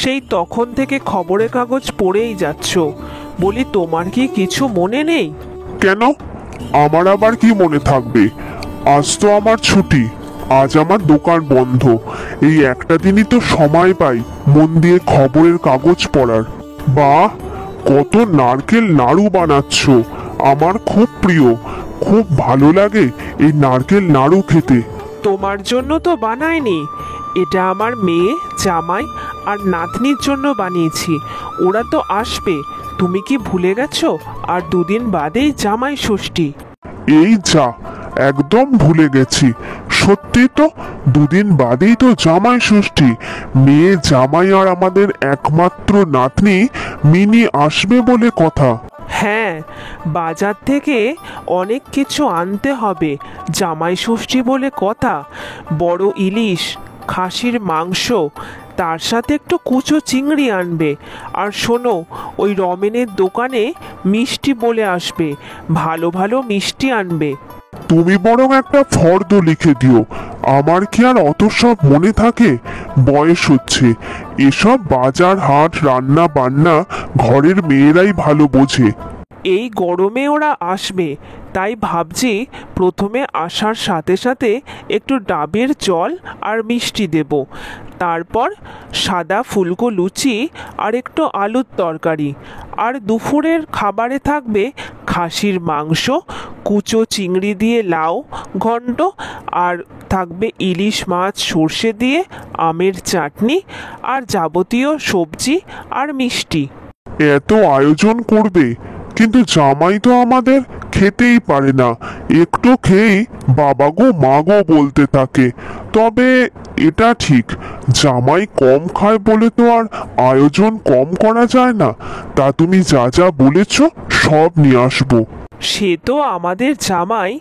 সেই তখন থেকে খবরের কাগজ পড়েই যাচ্ছ। বলি, তোমার কি কিছু মনে নেই? কেন, আমার আবার কি মনে থাকবে? আজ তো আমার ছুটি, আজ আমার দোকান বন্ধ। এই একটা দিনই তো সময় পাই মন দিয়ে খবরের কাগজ পড়ার। বাহ, কত নারকেল নাড়ু বানাচ্ছ! আমার খুব প্রিয়, খুব ভালো লাগে এই নারকেল নাড়ু খেতে। তোমার জন্য তো বানাইনি, এটা আমার মেয়ে, জামাই আর নাতনির জন্য বানিয়েছি। ওরা তো আসবে, তুমি কি ভুলে গেছো? আর দুদিন বাদেই জামাই ষষ্ঠী। এই যা, একদম ভুলে গেছি। সত্যি তো, দুদিন বাদেই তো জামাই ষষ্ঠী। মেয়ে, জামাই আর আমাদের একমাত্র নাতনি মিনি আসবে বলে কথা। হ্যাঁ, বাজার থেকে অনেক কিছু আনতে হবে জামাই ষষ্ঠী বলে কথা। বড় ইলিশ, খাসির মাংস, তার সাথে একটু কুচো চিংড়ি আনবে। আর শোনো, ওই রমেনের দোকানে মিষ্টি বলে আসবে, ভালো ভালো মিষ্টি আনবে। তুমি বরং একটা ফর্দ লিখে দিও, আমার কি আর অত সব মনে থাকে? বয়স হচ্ছে, এসব বাজার হাট রান্না বান্না ঘরের মেয়েরাই ভালো বোঝে। এই গরমে ওরা আসবে, তাই ভাবছি প্রথমে আসার সাথে সাথে একটু ডাবের জল আর মিষ্টি দেব। তারপর সাদা ফুলকো লুচি আর একটু আলুর তরকারি। আর দুপুরের খাবারে থাকবে খাসির মাংস, কুচো চিংড়ি দিয়ে লাউ ঘন্ট, আর থাকবে ইলিশ মাছ সর্ষে দিয়ে আমের চাটনি, আর যাবতীয় সবজি আর মিষ্টি। এত আয়োজন করবে, কিন্তু জামাই তো আমাদের খেতেই পারে না। একটু খেয়েই বাবা গো মা গো বলতে থাকে। তবে এটা ঠিক, জামাই কম খায় বলে তো আর আয়োজন কম করা যায় না। তা তুমি যা যা বলেছ সব নিয়ে আসবো। সে তো আমাদের জামাই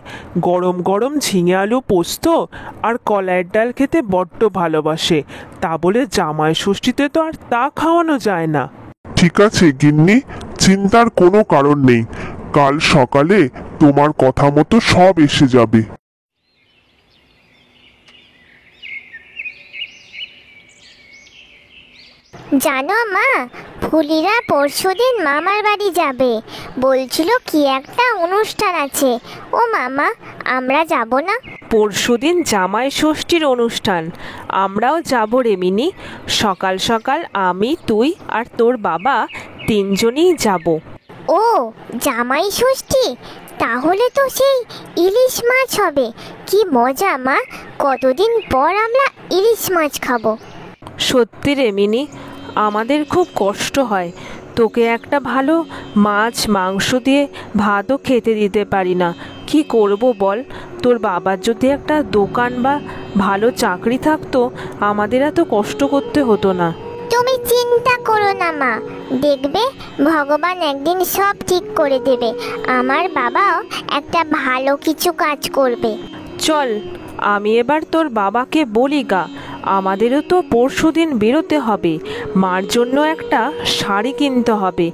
গরম গরম ঝিঙে আলু পোস্ত আর কলাইয়ের ডাল খেতে বড্ড ভালোবাসে, তা বলে জামাই ষষ্ঠীতে তো আর তা খাওয়ানো যায় না। ঠিক আছে গিন্নি, চিন্তার কোনো কারণ নেই। কাল সকালে তোমার কথা মতো সব এসে যাবে। জানো মা, ফুলিরা পরশুদিন মামার বাড়ি যাবে, বলছিল কি একটা অনুষ্ঠান আছে। ও মামা, আমরা যাব না? পরশুদিন জামাই ষষ্ঠীর অনুষ্ঠান, আমরাও যাব রে মিনি। সকাল সকাল আমি, তুই আর তোর বাবা তিনজনই যাব। ও, জামাই ষষ্ঠী, তাহলে তো সেই ইলিশ মাছ হবে। কি মজা মা, কতদিন পর আমরা ইলিশ মাছ খাবো। সত্যি রে মিনি, আমাদের খুব কষ্ট হয়, তোকে একটা ভালো মাছ মাংস দিয়ে ভাতও খেতে দিতে পারি না। কি করব বল? তোর বাবার যদি একটা দোকান বা ভালো চাকরি থাকতো, আমাদের এত কষ্ট করতে হতো না। তুমি চিন্তা করো না মা, দেখবে ভগবান একদিন সব ঠিক করে দেবে। আমার বাবাও একটা ভালো কিছু কাজ করবে। চল, আমি এবার তোর বাবাকে বলি গা, আমাদেরও তো পরশুদিন বেরোতে হবে। মার জন্য একটা শাড়ি কিনতে হবে।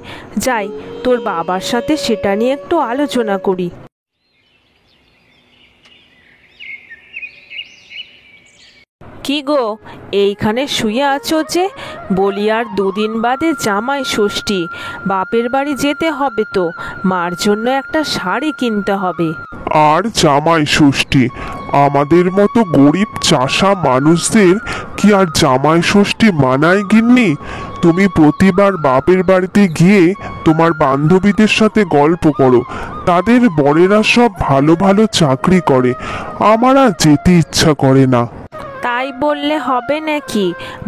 যাই, তোর বাবার সাথে সেটা নিয়ে একটু আলোচনা করি। কি গো, এইখানে শুয়ে আছো যে? বলি, আর দুদিন বাদে জামাই ষষ্ঠী, বাপের বাড়ি যেতে হবে তো, মার জন্য একটা শাড়ি কিনতে হবে। আর জামাই ষষ্ঠী, আমাদের মতো গরিব চাষা মানুষদের কি আর জামাই ষষ্ঠী মানায় গিন্নি? তুমি প্রতিবার বাপের বাড়িতে গিয়ে তোমার বান্ধবীদের সাথে গল্প করো, তাদের বরেরা সব ভালো ভালো চাকরি করে। আমার আর যেতে ইচ্ছা করে না। তাই বললে হবে নাকি?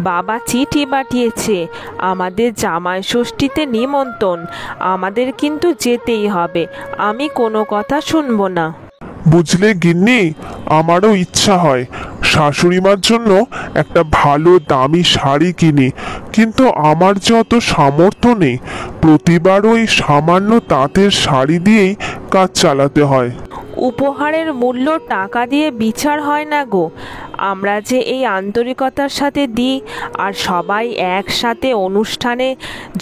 বাবা চিঠি পাঠিয়েছে, আমাদের জামাই ষষ্ঠীতে নিমন্ত্রণ, আমাদের কিন্তু যেতেই হবে। আমি কোনো কথা শুনবো না। বুঝলে গিন্নি, আমারও ইচ্ছা হয় শাশুড়িমার জন্য একটা ভালো দামি শাড়ি কিনি, কিন্তু আমার যে অত সামর্থ্য নেই। প্রতিবার ওই সামান্য তাঁতের শাড়ি দিয়েই কাজ চালাতে হয়। উপহারের মূল্য টাকা দিয়ে বিচার হয় না গো। আমরা যে এই আন্তরিকতার সাথে দিই আর সবাই একসাথে অনুষ্ঠানে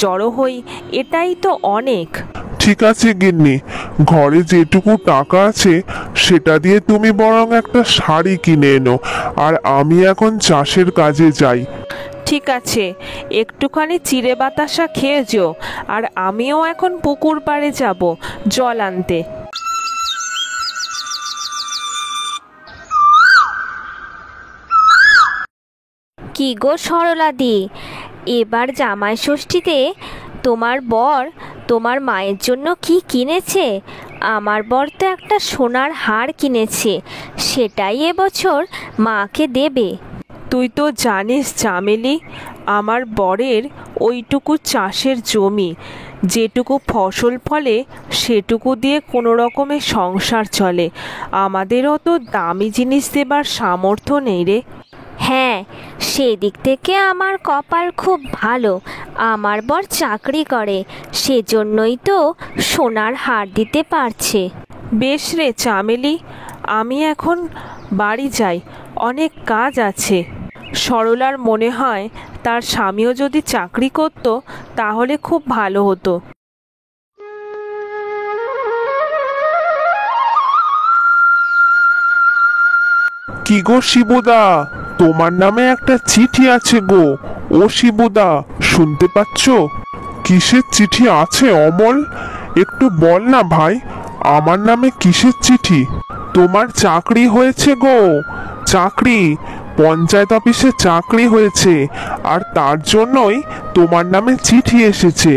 জড়ো হই, এটাই তো অনেক। ঠিক আছে গিন্নি, ঘরে যেটুকু টাকা আছে সেটা দিয়ে তুমি বরং একটা শাড়ি কিনে এনো, আর আমি এখন চাষের কাজে যাই। ঠিক আছে, একটুখানি চিড়ে বাতাসা খেয়ে যেও, আর আমিও এখন পুকুর পাড়ে যাব জল আনতে। কি গো সরলাদি, এবার জামাই ষষ্ঠীতে তোমার বর তোমার মায়ের জন্য কি কিনেছে? আমার বর তো একটা সোনার হার কিনেছে, সেটাই এবছর মাকে দেবে। তুই তো জানিস চামেলি, আমার বরের ওইটুকু চাষের জমি, যেটুকু ফসল ফলে সেটুকু দিয়ে কোনো রকমের সংসার চলে। আমাদেরও তো দামি জিনিস দেবার সামর্থ্য নেই রে। হ্যাঁ, সেদিক থেকে আমার কপাল খুব ভালো, আমার বর চাকরি করে, সেজন্যই তো সোনার হার দিতে পারছে। বেশ রে চামেলি, আমি এখন বাড়ি যাই, অনেক কাজ আছে। সরলার মনে হয় তার স্বামীও যদি চাকরি করত তাহলে খুব ভালো হতো। কি গো শিবুদা, তোমার নামে একটা চিঠি আছে গো। ও শিবুদা, শুনতে পাচ্ছ? কিসের চিঠি আছে অমল? একটু বল না ভাই, আমার নামে কিসের চিঠি? তোমার চাকরি হয়েছে গো, চাকরি, পঞ্চায়েত অফিসে চাকরি হয়েছে, আর তার জন্যই তোমার নামে চিঠি এসেছে।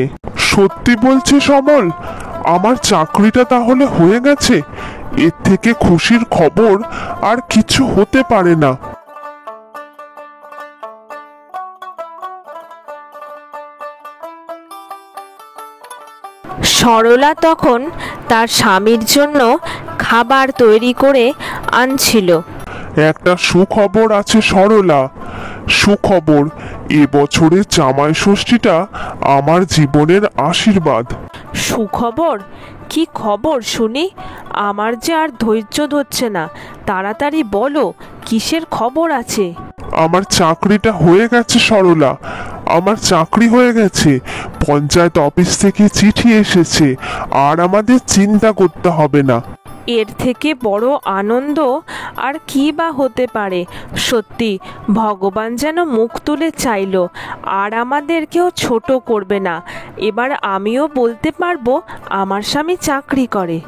সত্যি বলছিস অমল? আমার চাকরিটা তাহলে হয়ে গেছে? এর থেকে খুশির খবর আর কিছু হতে পারে না। সরলা তখন তার স্বামীর জন্য খাবার তৈরি করে আনছিল। একটা সুখবর আছে সরলা, সুখবর, এবছরের জামাই ষষ্ঠীটা আমার জীবনের আশীর্বাদ। সুখবর? কি খবর শুনি? আমার যে আর ধৈর্য ধরছে না, তাড়াতাড়ি বলো, কিসের খবর আছে? আমার চাকরিটা হয়ে গেছে সরলা, আমার চাকরি হয়ে গেছে। পঞ্চায়েত অফিস থেকে চিঠি এসেছে, আর আমাদের চিন্তা করতে হবে না। এর থেকে বড় আনন্দ আর কি বা হতে পারে? সত্যি ভগবান যেন মুখ তুলে চাইলো, আর আমাদেরকেও ছোট করবে না। এবার আমিও বলতে পারবো আমার স্বামী চাকরি করে।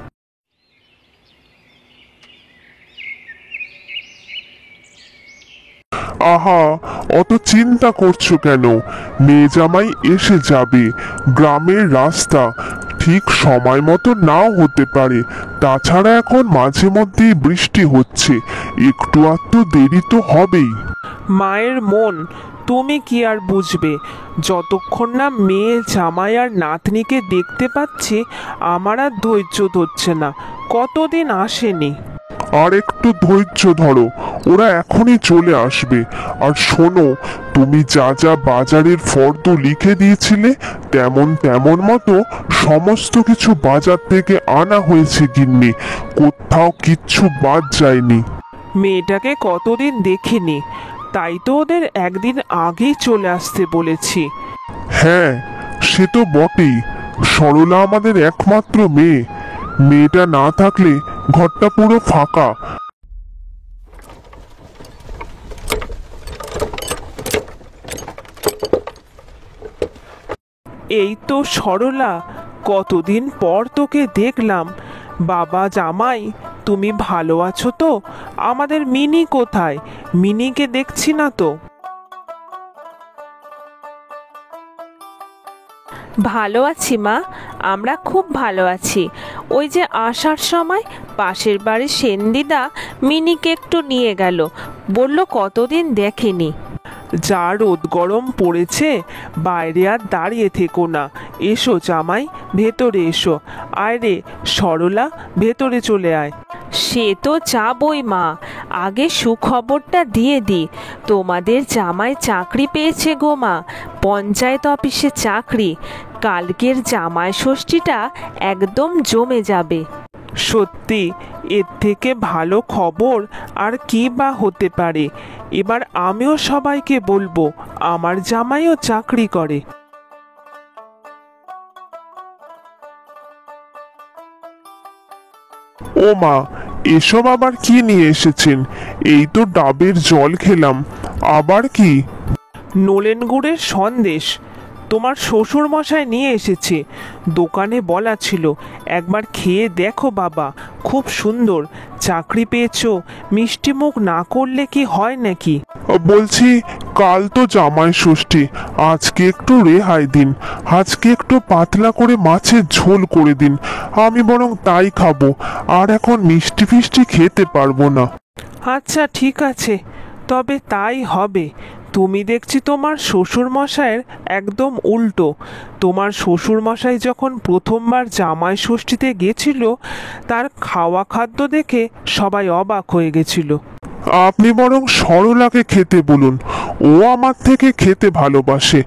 আহা, অত চিন্তা করছো কেন? মেয়ে জামাই এসে যাবে। গ্রামের রাস্তা, ঠিক সময় মতো নাও হতে পারে। তাছাড়া এখন মাঝে মধ্যেই বৃষ্টি হচ্ছে, একটু আধটু দেরি তো হবেই। মায়ের মন তুমি কি আর বুঝবে? যতক্ষণ না মেয়ে জামাই আর নাতনিকে দেখতে পাচ্ছি আমার আর ধৈর্য ধরছে না। কতদিন আসেনি। আর একটু ধৈর্য ধরো, ওরা এখনই চলে আসবে। আর শোনো, তুমি যা যা বাজারের ফর্দ লিখে দিয়েছিলে তেমন তেমন মতো সমস্ত কিছু বাজার থেকে আনা হয়েছে গিন্নি, কোথাও কিচ্ছু বাদ যায়নি। মেয়েটাকে কতদিন দেখিনি, তাই তো ওদের একদিন আগেই চলে আসতে বলেছি। হ্যাঁ, সে তো বটেই। সরলা আমাদের একমাত্র মেয়ে, মেয়েটা না থাকলে ঘরটা পুরো ফাঁকা। এই তো সরলা, কতদিন পর তোকে দেখলাম। বাবা জামাই, তুমি ভালো আছো তো? আমাদের মিনি কোথায়? মিনিকে দেখছি না তো। ভালো আছি মা, আমরা খুব ভালো আছি। ওই যে আসার সময় পাশের বাড়ির সেনদিদা মিনিকে একটু নিয়ে গেল, বলল কতদিন দেখেনি। যা রোদ গরম পড়েছে, বাইরে আর দাঁড়িয়ে থেকো না। এসো জামাই, ভেতরে এসো। আয় রে সরলা, ভেতরে চলে আয়। সে তো যাবই মা, আগে সুখবরটা দিয়ে দি। তোমাদের জামাই চাকরি পেয়েছে গো মা, পঞ্চায়েত অফিসে চাকরি। কালকের জামাই ষষ্ঠীটা একদম জমে যাবে। সত্যি, এর থেকে ভালো খবর আর কি বা হতে পারে? এবার আমিও সবাইকে বলবো আমার জামাইও চাকরি করে। ও মা, এসব আবার কি নিয়ে এসেছেন? এই তো ডাবের জল খেলাম, আবার কি? নলেন গুড়ের সন্দেশ তোমার শ্বশুর মশাই নিয়ে এসেছে। দোকানে বলা ছিল, একবার খেয়ে দেখো বাবা, খুব সুন্দর। চাকরি পেয়েছো, মিষ্টি মুখ না করলে কি হয় নাকি? বলছি, কাল তো জামাই ষষ্ঠী, আজকে একটু রেহাই দিন। আজকে একটু পাতলা করে মাছের ঝোল করে দিন, আমি বরং তাই খাবো। আর এখন মিষ্টি ফিষ্টি খেতে পারবো না। আচ্ছা ঠিক আছে, তবে তাই হবে। তুমি দেখছি তোমার শ্বশুর মশাইয়ের একদম উল্টো। তোমার শ্বশুর মশাই যখন প্রথমবার জামাই ষষ্ঠীতে গেছিল, তার খাওয়া খাদ্য দেখে সবাই অবাক হয়ে গেছিল। আপনি বরং সরলাকে খেতে বলুন, ও আমার থেকে খেতে ভালোবাসে।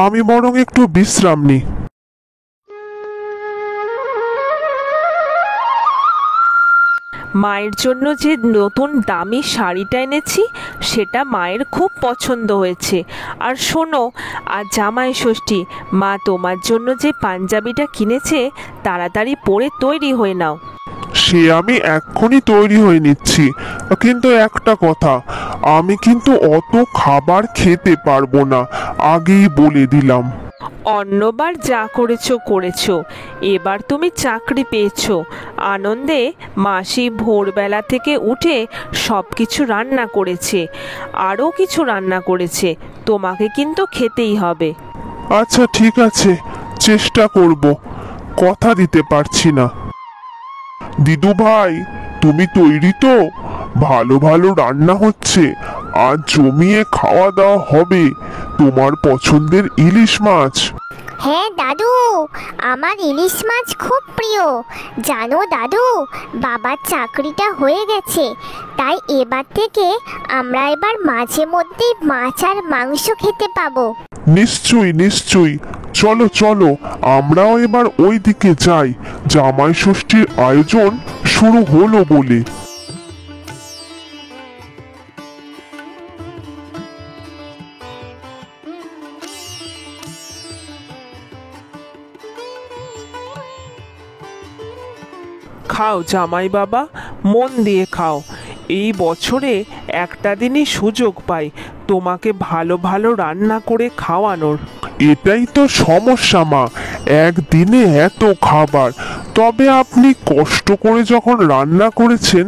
আমি বরং একটু বিশ্রাম নিই। মায়ের জন্য যে নতুন দামি শাড়িটা এনেছি সেটা মায়ের খুব পছন্দ হয়েছে। আর শোনো, আজ জামাই ষষ্ঠী, মা তোমার জন্য যে পাঞ্জাবিটা কিনেছে তাড়াতাড়ি পরে তৈরি হয়ে নাও। সে আমি এক্ষুনি তৈরি হয়ে নিচ্ছি, কিন্তু একটা কথা, আমি কিন্তু অত খাবার খেতে পারবো না, আগেই বলে দিলাম। অন্যবার যা করেছো করেছো, এবার তুমি চাকরি পেয়েছো। আনন্দে মাসি ভোরবেলা থেকে উঠে সব কিছু রান্না করেছে, আরও কিছু রান্না করেছে, তোমাকে কিন্তু খেতেই হবে। আচ্ছা ঠিক আছে, চেষ্টা করব, কথা দিতে পারছি না। দিদু ভাই, তুমি তৈরি তো? ভালো ভালো রান্না হচ্ছে, আজ জমিয়ে খাওয়া দাওয়া হবে। তোমার পছন্দের ইলিশ মাছ। হ্যাঁ দাদু, আমার ইলিশ মাছ খুব প্রিয়। জানো দাদু, বাবার চাকরিটা হয়ে গেছে, তাই এবার থেকে আমরা এবার মাঝে মধ্যে মাছ আর মাংস খেতে পাবো। নিশ্চয়ই নিশ্চয়ই, চলো চলো, আমরাও এবার ওই দিকে যাই, জামাই ষষ্ঠীর আয়োজন শুরু হলো বলে। খাও জামাই বাবা, মন দিয়ে খাও। এই বছরে একটা দিনই সুযোগ পাই তোমাকে ভালো ভালো রান্না করে খাওয়ানোর। এটাই তো সমস্যা মা, একদিনে এত খাবার। তবে আপনি কষ্ট করে যখন রান্না করেছেন,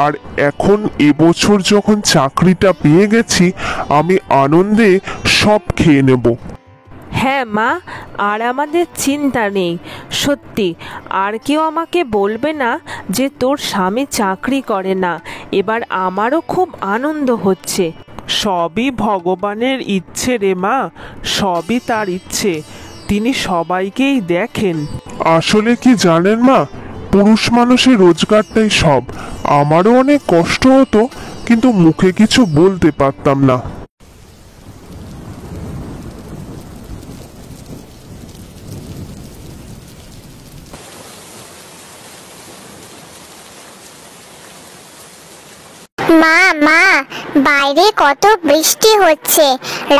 আর এখন এবছর যখন চাকরিটা পেয়ে গেছি, আমি আনন্দে সব খেয়ে নেব। হ্যাঁ মা, আর আমাদের চিন্তা নেই। সত্যি, আর কেউ আমাকে বলবে না যে তোর স্বামী চাকরি করে না। এবার আমারও খুব আনন্দ হচ্ছে। সবই ভগবানের ইচ্ছে রে মা, সবই তার ইচ্ছে। তিনি সবাইকেই দেখেন। আসলে কি জানেন মা, পুরুষ মানুষের রোজগারটাই সব। আমারও অনেক কষ্ট হতো, কিন্তু মুখে কিছু বলতে পারতাম না। মা মা, বাইরে কত বৃষ্টি হচ্ছে,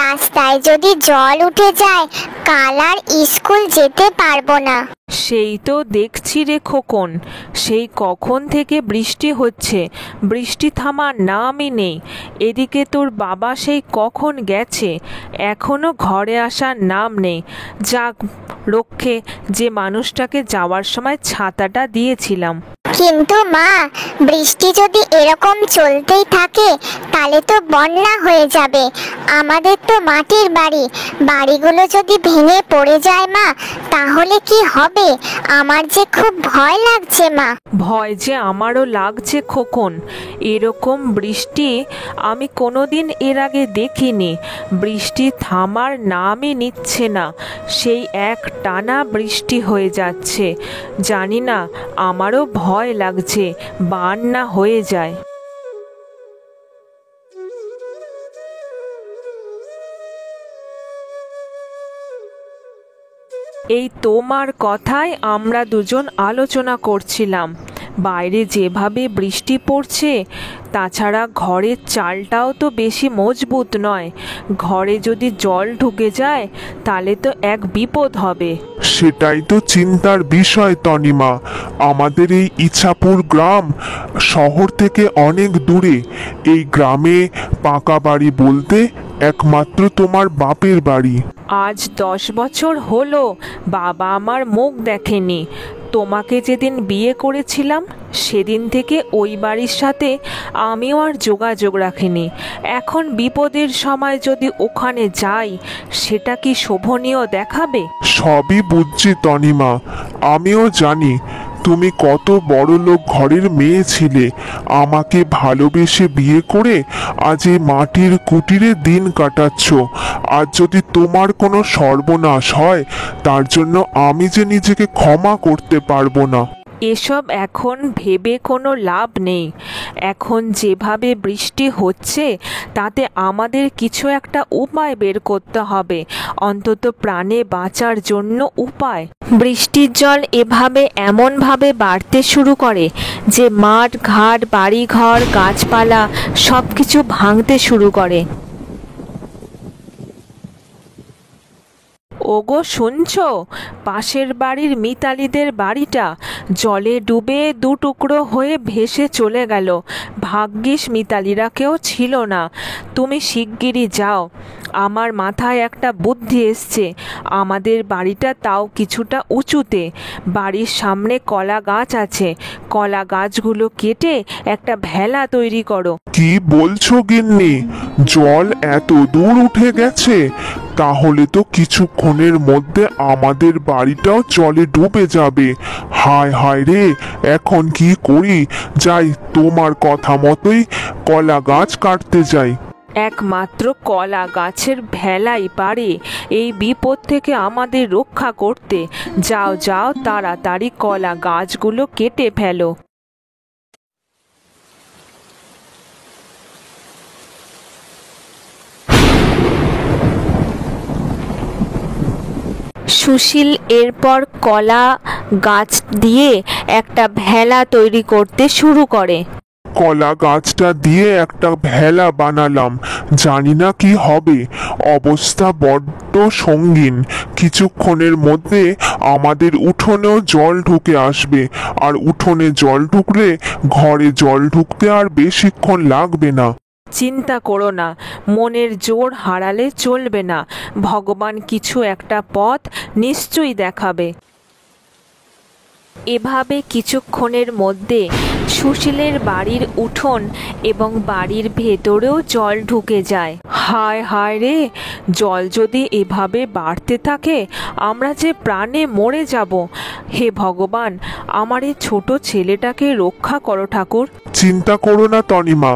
রাস্তায় যদি জল উঠে যায়, কাল আর স্কুল যেতে পারবো না। সেই তো দেখছি রে খোকন, সেই কখন থেকে বৃষ্টি হচ্ছে, বৃষ্টি থামার নামই নেই। এদিকে তোর বাবা সেই কখন গেছে, এখনো ঘরে আসার নাম নেই। যাক রক্ষে, যে মানুষটাকে যাওয়ার সময় ছাতাটা দিয়েছিলাম। কিন্তু মা, বৃষ্টি যদি এরকম চলতেই থাকে তাহলে তো বন্যা হয়ে যাবে। আমাদের তো মাটির বাড়ি, বাড়িগুলো যদি ভেঙে পড়ে যায় মা, তাহলে কি হবে? আমার যে খুব ভয় লাগছে মা। ভয় যে আমারও লাগছে খোকন। এরকম বৃষ্টি আমি কোনোদিন এর আগে দেখিনি। বৃষ্টি থামার নামই নিচ্ছে না, সেই এক টানা বৃষ্টি হয়ে যাচ্ছে। জানি না, আমারও ভয় লাগছে বন্যা হয়ে যায়। এই তোমার কথাই আমরা দুজন আলোচনা করছিলাম। বাইরে যেভাবে বৃষ্টি পড়ছে, তাছাড়া ঘরের চালটাও তো বেশি মজবুত নয়। ঘরে যদি জল ঢুকে যায় তাহলে তো এক বিপদ হবে। সেটাই তো চিন্তার বিষয় তনিমা। আমাদের এই ইছাপুর গ্রাম শহর থেকে অনেক দূরে। এই গ্রামে পাকা বাড়ি বলতে একমাত্র তোমার বাপের বাড়ি। আজ 10 বছর হলো বাবা আমার মুখ দেখেনি। তোমাকে যেদিন বিয়ে করেছিলাম সেদিন থেকে ওই বাড়ির সাথে আমিও আর যোগাযোগ রাখিনি। এখন বিপদের সময় যদি ওখানে যাই সেটা কি শোভনীয় দেখাবে? সবই বুঝছি তনিমা, আমিও জানি তুমি কত বড় লোক ঘরের মেয়ে ছিলে। আমাকে ভালোবেসে বিয়ে করে আজ এই মাটির কুটিরে দিন কাটাচ্ছ। আজ যদি তোমার কোনো সর্বনাশ হয় তার জন্য আমি যে নিজেকে ক্ষমা করতে পারবো না। এসব এখন ভেবে কোনো লাভ নেই। এখন যেভাবে বৃষ্টি হচ্ছে তাতে আমাদের কিছু একটা উপায় বের করতে হবে, অন্তত প্রাণে বাঁচার জন্য উপায়। বৃষ্টির জল এভাবে এমনভাবে বাড়তে শুরু করে যে মাঠ ঘাট বাড়িঘর গাছপালা সব কিছু ভাঙতে শুরু করে। ওগো শুনছো? পাশের বাড়ির মিতালিদের বাড়িটা জলে ডুবে দু টুকরো হয়ে ভেসে চলে গেল। ভাগ্যিস মিতালিরা কেউ ছিল না। তুমি শিগগিরই যাও। আমার মাথায় একটা বুদ্ধি এসছে। আমাদের বাড়িটা তাও কিছুটা উঁচুতে। বাড়ির সামনে কলা গাছ আছে। কলা গাছগুলো কেটে একটা ভেলা তৈরি করো। কি বলছো গিন্নি? জল এত দূর উঠে গেছে? তাহলে তো কিছুক্ষণের মধ্যে আমাদের বাড়িটাও জলে ডুবে যাবে। হায় হায় রে, এখন কি করি? যাই, তোমার কথা মতোই কলা গাছ কাটতে যাই। একমাত্র কলা গাছের ভেলাই পারে এই বিপদ থেকে আমাদের রক্ষা করতে। যাও যাও, তাড়াতাড়ি কলা গাছগুলো কেটে ফেলো। সুশীল এরপর কলা গাছ দিয়ে একটা ভেলা তৈরি করতে শুরু করে। কলা গাছটা দিয়ে একটা ভেলা বানালাম, জানি না কি হবে। অবস্থা বড্ড সঙ্গীন। কিছুক্ষণের মধ্যে আমাদের উঠোনেও জল ঢুকে আসবে, আর উঠোনে জল ঢুকলে ঘরে জল ঢুকতে আর বেশিক্ষণ লাগবে না। চিন্তা করো না, মনের জোর হারালে চলবে না। ভগবান কিছু একটা পথ নিশ্চয়ই দেখাবে। এভাবে কিছুক্ষণের মধ্যে সুশীলের বাড়ির উঠোন এবং বাড়ির ভেতরেও জল ঢুকে যায়। হায় হায় রে, জল যদি এভাবে বাড়তে থাকে আমরা যে প্রাণে মরে যাব। হে ভগবান, আমার এই ছোট ছেলেটাকে রক্ষা করো ঠাকুর। চিন্তা করো না তনিমা,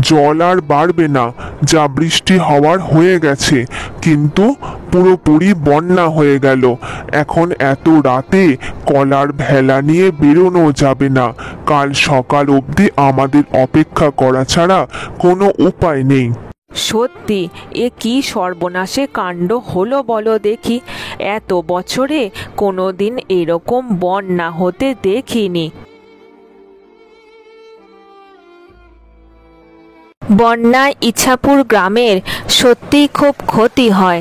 জল আর বাড়বে না। যা বৃষ্টি হওয়ার হয়ে গেছে, কিন্তু পুরোপুরি বন্যা হয়ে গেল। এখন এত রাতে কলার ভেলা নিয়ে বেরোনো যাবে না। কাল সকাল অবধি আমাদের অপেক্ষা করা ছাড়া কোনো উপায় নেই। সত্যি এ কি সর্বনাশে কাণ্ড হলো বলো দেখি। এত বছরে কোনোদিন এরকম বন্যা হতে দেখিনি। বন্যায় ইছাপুর গ্রামের সত্যিই খুব ক্ষতি হয়।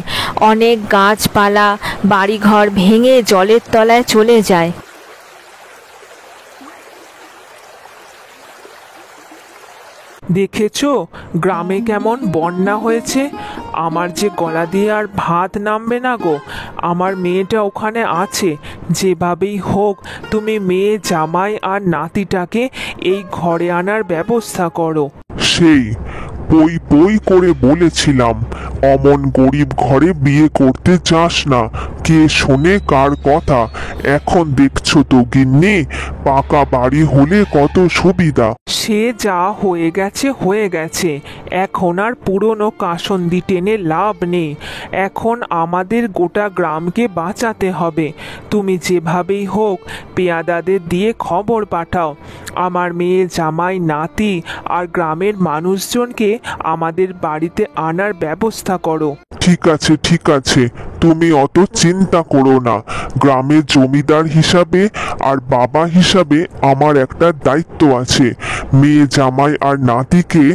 অনেক গাছপালা বাড়িঘর ভেঙে জলের তলায় চলে যায়। দেখেছো গ্রামে কেমন বন্যা হয়েছে? আমার যে গলা দিয়ে আর ভাত নামবে না গো। আমার মেয়েটা ওখানে আছে। যেভাবেই হোক তুমি মেয়ে জামাই আর নাতিটাকে এই ঘরে আনার ব্যবস্থা করো। সেই পই পই করে বলেছিলাম অমন গরিব ঘরে বিয়ে করতে যাস না। কে শোনে কার কথা? এখন দেখছো তো গিন্নি, পাকা বাড়ি হলে কত সুবিধা। সে যা হয়ে গেছে হয়ে গেছে। এখন আর পুরনো কাসন্দি টেনে লাভ নেই। এখন আমাদের গোটা গ্রামকে বাঁচাতে হবে। তুমি যেভাবেই হোক পেয়াদাদের দিয়ে খবর পাঠাও। আমার মেয়ে জামাই নাতি আর গ্রামের মানুষজনকে আমাদের বাড়িতে আনার ব্যবস্থা করো। ঠিক আছে ঠিক আছে, তুমি অত চিন্তা করো না। গ্রামের জমিদার হিসাবে আর বাবা হিসাবে আমার একটা দায়িত্ব আছে। মেয়ে জামাই আর নাতিকে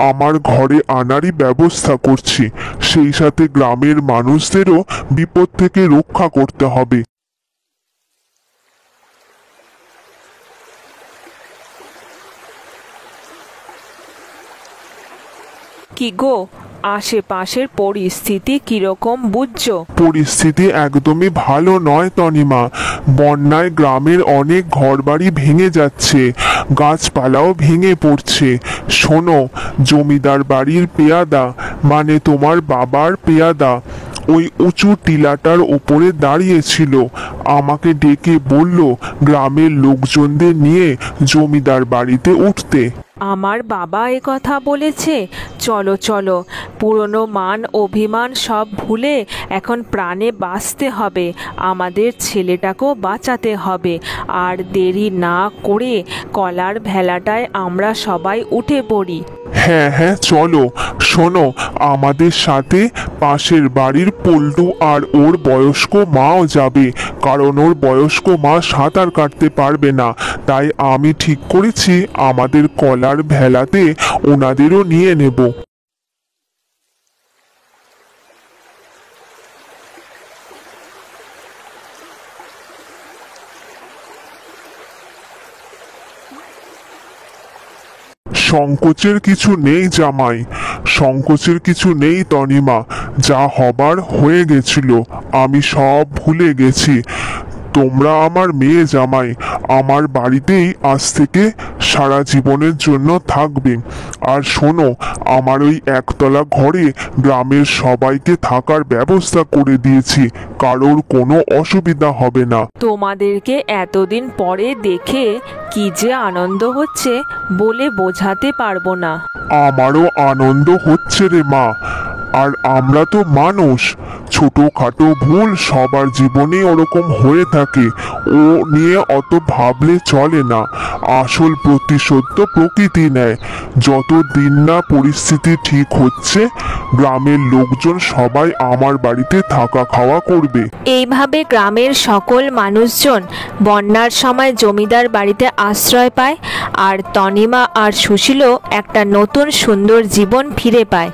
আমার ঘরে আনারই ব্যবস্থা করছি। সেই সাথে গ্রামের মানুষদেরও বিপদ থেকে রক্ষা করতে হবে। কি গো, আশেপাশের পরিস্থিতি কিরকম বুঝছো? পরিস্থিতি একদমই ভালো নয় তনিমা। বন্যায় গ্রামের অনেক ঘরবাড়ি ভেঙে যাচ্ছে, গাছপালাও ভেঙে পড়ছে। শোনো, জমিদার বাড়ির পেয়াদা, মানে তোমার বাবার পেয়াদা, ওই উঁচু টিলাটার উপরে দাঁড়িয়েছিল। আমাকে ডেকে বলল গ্রামের লোকজনদের নিয়ে জমিদার বাড়িতে উঠতে। আমার বাবা এ কথা বলেছে? চলো চলো, পুরনো মান অভিমান সব ভুলে এখন প্রাণে বাঁচতে হবে, আমাদের ছেলেটাকেও বাঁচাতে হবে। আর দেরি না করে কলার ভেলাটায় আমরা সবাই উঠে পড়ি। হ্যাঁ হ্যাঁ চলো। শোনো, আমাদের সাথে পাশের বাড়ির পল্টু আর ওর বয়স্ক মাও যাবে, কারণ ওর বয়স্ক মা সাঁতার কাটতে পারবে না। তাই আমি ঠিক করেছি আমাদের কলার ভেলাতে ওনাদেরও নিয়ে নেব। সংকোচের কিছু নেই জামাই, সংকোচের কিছু নেই তনিমা। যা হবার হয়ে গেছিল, আমি সব ভুলে গেছি। তোমরা আমার মেয়ে জামাই, আমার বাড়িতেই আজ থেকে সারা জীবনের জন্য থাকবে। আর শোনো, আমার ওই একতলা ঘরে গ্রামের সবাইকে থাকার ব্যবস্থা করে দিয়েছি, কারোর কোনো অসুবিধা হবে না। তোমাদেরকে এতদিন পরে দেখে কি যে আনন্দ হচ্ছে বলে বোঝাতে পারবো না। আমারও আনন্দ হচ্ছে রে মা। আর আমরা তো মানুষ, ছোটখাটো ভুল সবার জীবনে ওরকম হয়ে থাকে, ও নিয়ে অত ভাবলে চলে না। আসল প্রতিশোধ তো প্রকৃতি নেয়। যত দিন না পরিস্থিতি ঠিক হচ্ছে, গ্রামের লোকজন সবাই আমার বাড়িতে থাকা খাওয়া করবে। এইভাবে গ্রামের সকল মানুষজন বন্যার সময় জমিদার বাড়িতে আশ্রয় পায়, আর তনিমা আর সুশীলও একটা নতুন সুন্দর জীবন ফিরে পায়।